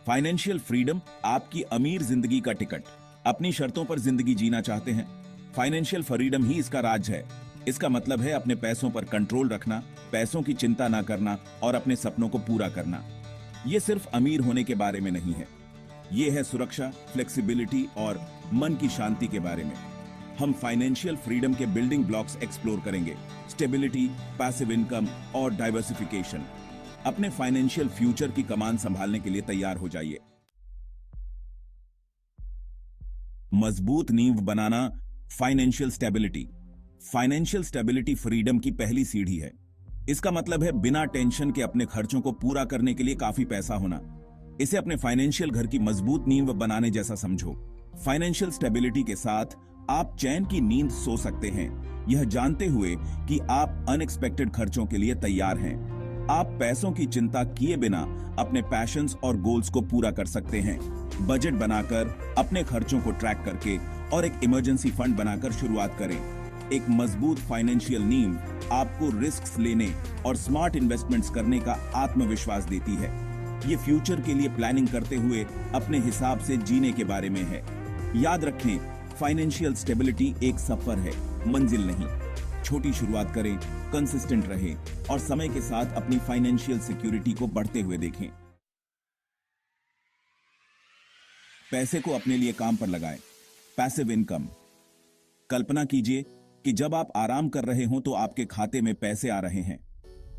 Financial freedom आपकी अमीर जिंदगी का टिकट। अपनी शर्तों पर जिंदगी जीना चाहते हैं? फाइनेंशियल फ्रीडम ही इसका राज है। इसका मतलब है अपने पैसों पर कंट्रोल रखना, पैसों की चिंता ना करना और अपने सपनों को पूरा करना। यह सिर्फ अमीर होने के बारे में नहीं है, यह है सुरक्षा, फ्लेक्सिबिलिटी और मन की शांति के बारे में। हम फाइनेंशियल फ्रीडम के बिल्डिंग ब्लॉक्स एक्सप्लोर करेंगे, स्टेबिलिटी, पैसिव इनकम और डाइवर्सिफिकेशन। अपने फाइनेंशियल फ्यूचर की कमान संभालने के लिए तैयार हो जाइए। मजबूत नींव बनाना, financial stability. Financial stability freedom की पहली सीढ़ी है। इसका मतलब है बिना टेंशन के अपने खर्चों को पूरा करने के लिए काफी पैसा होना। इसे अपने फाइनेंशियल घर की मजबूत नींव बनाने जैसा समझो। फाइनेंशियल स्टेबिलिटी के साथ आप चैन की नींद सो सकते हैं, यह जानते हुए कि आप अनएक्सपेक्टेड खर्चों के लिए तैयार हैं। आप पैसों की चिंता किए बिना अपने पैशंस और गोल्स को पूरा कर सकते हैं। बजट बनाकर, अपने खर्चों को ट्रैक करके और एक इमरजेंसी फंड बनाकर शुरुआत करें। एक मजबूत फाइनेंशियल नींव आपको रिस्क लेने और स्मार्ट इन्वेस्टमेंट्स करने का आत्मविश्वास देती है। ये फ्यूचर के लिए प्लानिंग करते हुए अपने हिसाब से जीने के बारे में है। याद रखें, फाइनेंशियल स्टेबिलिटी एक सफर है, मंजिल नहीं। छोटी शुरुआत करें, कंसिस्टेंट रहें और समय के साथ अपनी फाइनेंशियल सिक्योरिटी को बढ़ते हुए देखें। पैसे को अपने लिए काम पर लगाएं। Passive income. कल्पना कीजिए कि जब आप आराम कर रहे हो तो आपके खाते में पैसे आ रहे हैं।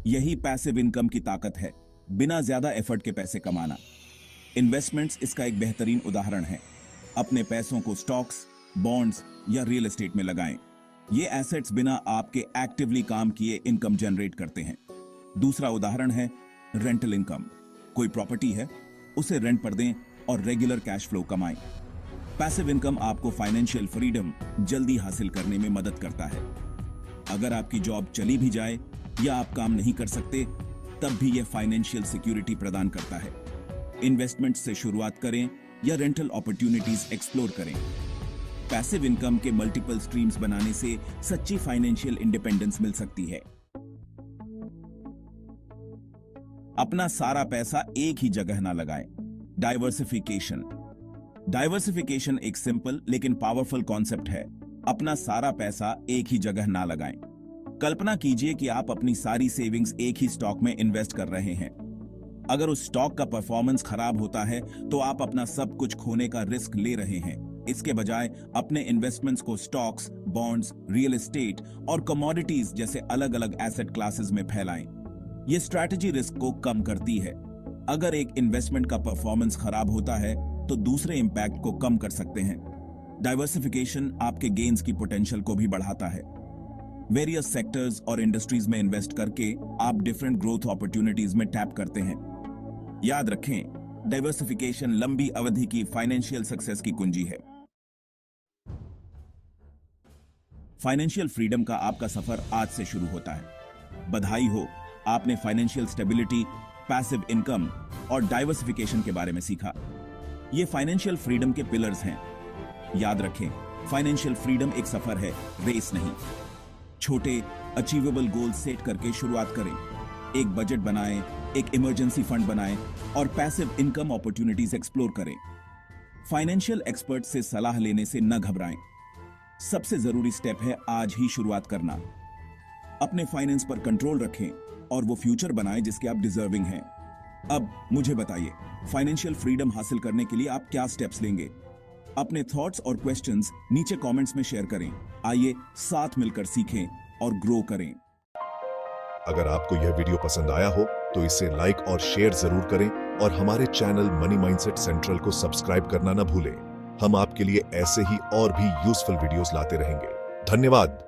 यही पैसिव इनकम की ताकत है, बिना ज्यादा एफर्ट के पैसे कमाना। इन्वेस्टमेंट्स इसका एक बेहतरीन उदाहरण है। अपने पैसों को स्टॉक्स, बॉन्ड्स या रियल एस्टेट में लगाएं। ये एसेट्स बिना आपके एक्टिवली काम किए इनकम जनरेट करते हैं। दूसरा उदाहरण है रेंटल इनकम। कोई प्रॉपर्टी है, उसे रेंट पर दें और रेगुलर कैश फ्लो कमाएं। पैसिव इनकम आपको फाइनेंशियल फ्रीडम जल्दी हासिल करने में मदद करता है। अगर आपकी जॉब चली भी जाए या आप काम नहीं कर सकते, तब भी यह फाइनेंशियल सिक्योरिटी प्रदान करता है। इन्वेस्टमेंट से शुरुआत करें या रेंटल अपॉर्चुनिटीज एक्सप्लोर करें। पैसिव इनकम के मल्टीपल स्ट्रीम्स बनाने से सच्ची फाइनेंशियल इंडिपेंडेंस मिल सकती है। अपना सारा पैसा एक ही जगह ना लगाएं। डाइवर्सिफिकेशन। डाइवर्सिफिकेशन एक सिंपल लेकिन पावरफुल कॉन्सेप्ट है। अपना सारा पैसा एक ही जगह ना लगाएं। कल्पना कीजिए कि आप अपनी सारी सेविंग्स एक ही स्टॉक में इन्वेस्ट कर रहे हैं। अगर उस स्टॉक का परफॉर्मेंस खराब होता है तो आप अपना सब कुछ खोने का रिस्क ले रहे हैं। इसके बजाय अपने इन्वेस्टमेंट्स को स्टॉक्स, बॉन्ड्स, रियल एस्टेट और कमोडिटीज जैसे अलग अलग एसेट क्लासेस में फैलाएं। यह स्ट्रैटेजी रिस्क को कम करती है। अगर एक इन्वेस्टमेंट का परफॉर्मेंस खराब होता है तो दूसरे इंपैक्ट को कम कर सकते हैं। डाइवर्सिफिकेशन आपके गेन्स की पोटेंशियल को भी बढ़ाता है। वेरियस सेक्टर्स और इंडस्ट्रीज में इन्वेस्ट करके आप डिफरेंट ग्रोथ अपॉर्चुनिटीज में टैप करते हैं। याद रखें, डाइवर्सिफिकेशन लंबी अवधि की फाइनेंशियल सक्सेस की कुंजी है। फाइनेंशियल फ्रीडम का आपका सफर आज से शुरू होता है। बधाई हो, आपने फाइनेंशियल स्टेबिलिटी, पैसिव इनकम और डाइवर्सिफिकेशन के बारे में सीखा। ये फाइनेंशियल फ्रीडम के पिलर्स हैं। याद रखें, फाइनेंशियल फ्रीडम एक सफर है, रेस नहीं। छोटे अचीवेबल गोल सेट करके शुरुआत करें। एक बजट बनाएं, एक इमरजेंसी फंड बनाएं और पैसिव इनकम अपॉर्चुनिटीज एक्सप्लोर करें। फाइनेंशियल एक्सपर्ट से सलाह लेने से न घबराएं। सबसे जरूरी स्टेप है आज ही शुरुआत करना। अपने फाइनेंस पर कंट्रोल रखें और वो फ्यूचर बनाएं जिसके आप डिजर्विंग हैं। अब मुझे बताइए, फाइनेंशियल फ्रीडम हासिल करने के लिए आप क्या स्टेप्स लेंगे? अपने थॉट्स और क्वेश्चंस नीचे कमेंट्स में शेयर करें। आइए साथ मिलकर सीखें और ग्रो करें। अगर आपको यह वीडियो पसंद आया हो तो इसे लाइक और शेयर जरूर करें और हमारे चैनल मनी माइंडसेट सेंट्रल को सब्सक्राइब करना न भूलें। हम आपके लिए ऐसे ही और भी यूजफुल वीडियोस लाते रहेंगे। धन्यवाद।